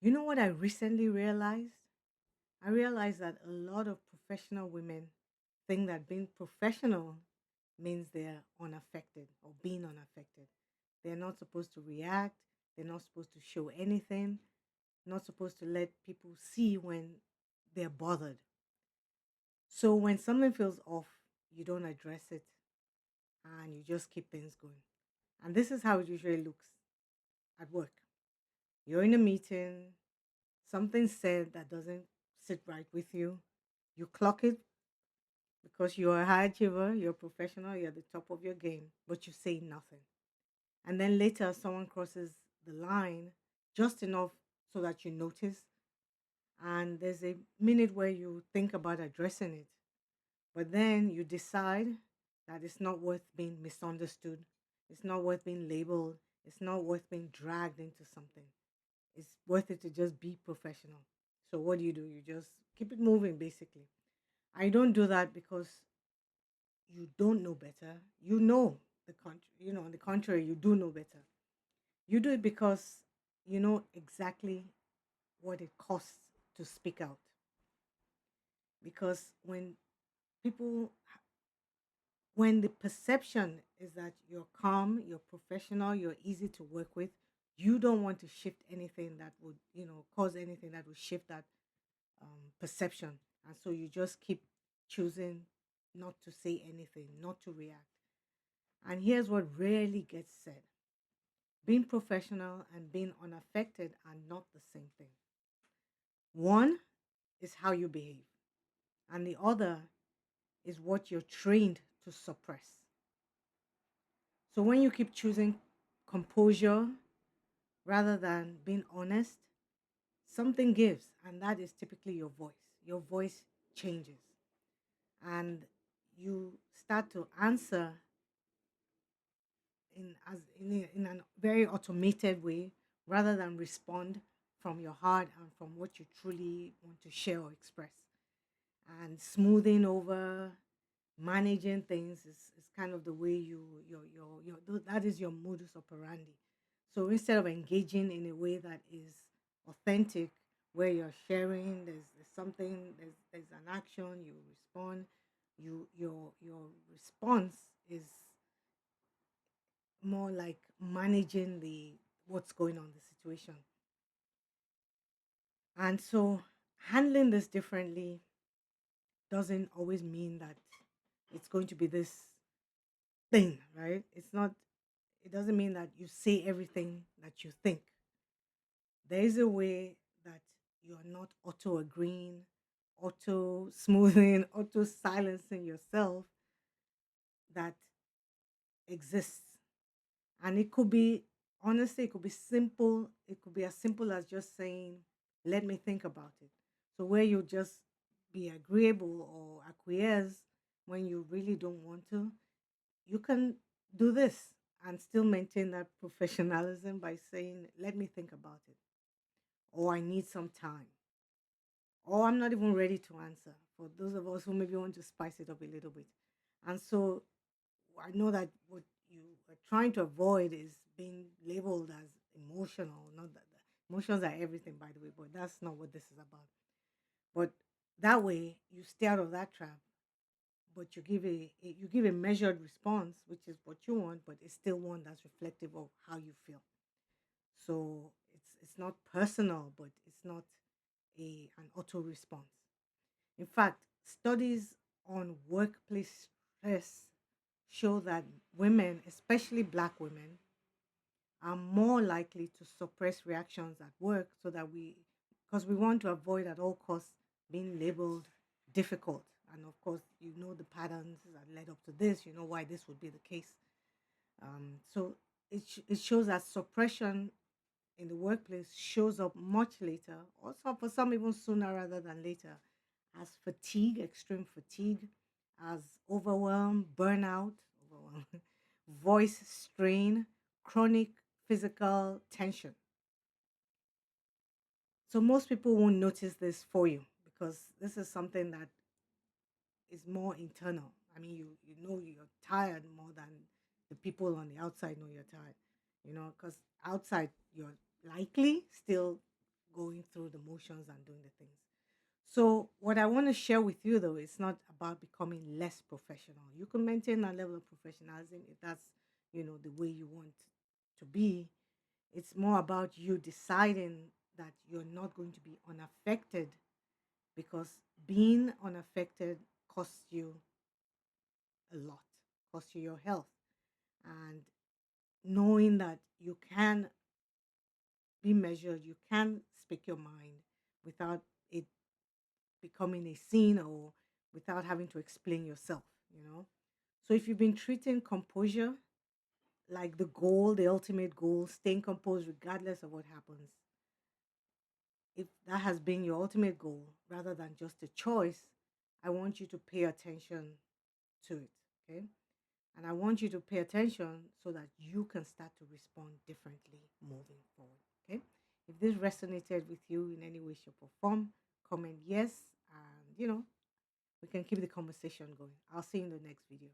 You know what I recently realized? I realized that a lot of professional women think that being professional means they're unaffected or being unaffected. They're not supposed to react, they're not supposed to show anything, not supposed to let people see when they're bothered. So when something feels off, you don't address it and you just keep things going. And this is how it usually looks at work. You're in a meeting, something said that doesn't sit right with you. You clock it because you're a high achiever, you're a professional, you're at the top of your game, but you say nothing. And then later, someone crosses the line just enough so that you notice. And there's a minute where you think about addressing it, but then you decide that it's not worth being misunderstood, it's not worth being labeled, it's not worth being dragged into something. It's worth it to just be professional. So what do? You just keep it moving, basically. I don't do that because you don't know better. You know the country. On the contrary, you do know better. You do it because you know exactly what it costs to speak out. Because people, when the perception is that you're calm, you're professional, you're easy to work with, you don't want to shift anything that would, cause anything that would shift that perception. And so you just keep choosing not to say anything, not to react. And here's what rarely gets said: being professional and being unaffected are not the same thing. One is how you behave, and the other is what you're trained to suppress. So when you keep choosing composure rather than being honest, something gives, and that is typically your voice. Your voice changes, and you start to answer in an very automated way rather than respond from your heart and from what you truly want to share or express. And smoothing over, managing things is kind of the way that is your modus operandi. So instead of engaging in a way that is authentic, where you're sharing, there's something, there's an action, you respond, your response is more like managing the what's going on the situation. And so handling this differently doesn't always mean that it's going to be this thing, right? It doesn't mean that you say everything that you think. There is a way that you're not auto agreeing, auto smoothing, auto silencing yourself that exists. And it could be, honestly, it could be simple. It could be as simple as just saying, let me think about it. So, where you just be agreeable or acquiesce when you really don't want to, you can do this and still maintain that professionalism by saying, let me think about it, or I need some time, or I'm not even ready to answer, for those of us who maybe want to spice it up a little bit. And so I know that what you are trying to avoid is being labeled as emotional. Not that emotions are everything, by the way, but that's not what this is about. But that way, you stay out of that trap. But you give a measured response, which is what you want, but it's still one that's reflective of how you feel. So it's not personal, but it's not a an auto response. In fact, studies on workplace stress show that women, especially black women, are more likely to suppress reactions at work so that because we want to avoid at all costs being labeled difficult. And of course, you know the patterns that led up to this, you know why this would be the case. So it shows that suppression in the workplace shows up much later, also for some even sooner rather than later, as fatigue, extreme fatigue, as overwhelm, voice strain, chronic physical tension. So most people won't notice this for you because this is something that is more internal. I mean, you know you're tired more than the people on the outside know you're tired. Because outside you're likely still going through the motions and doing the things. So, what I want to share with you though, it's not about becoming less professional. You can maintain a level of professionalism if that's, the way you want to be. It's more about you deciding that you're not going to be unaffected, because being unaffected costs you a lot, costs you your health. And knowing that you can be measured, you can speak your mind without it becoming a scene, or without having to explain yourself. So if you've been treating composure like the goal, the ultimate goal, staying composed regardless of what happens, if that has been your ultimate goal rather than just a choice, I want you to pay attention to it. Okay. And I want you to pay attention so that you can start to respond differently moving forward. Okay. If this resonated with you in any way, shape, or form, comment yes. And, we can keep the conversation going. I'll see you in the next video.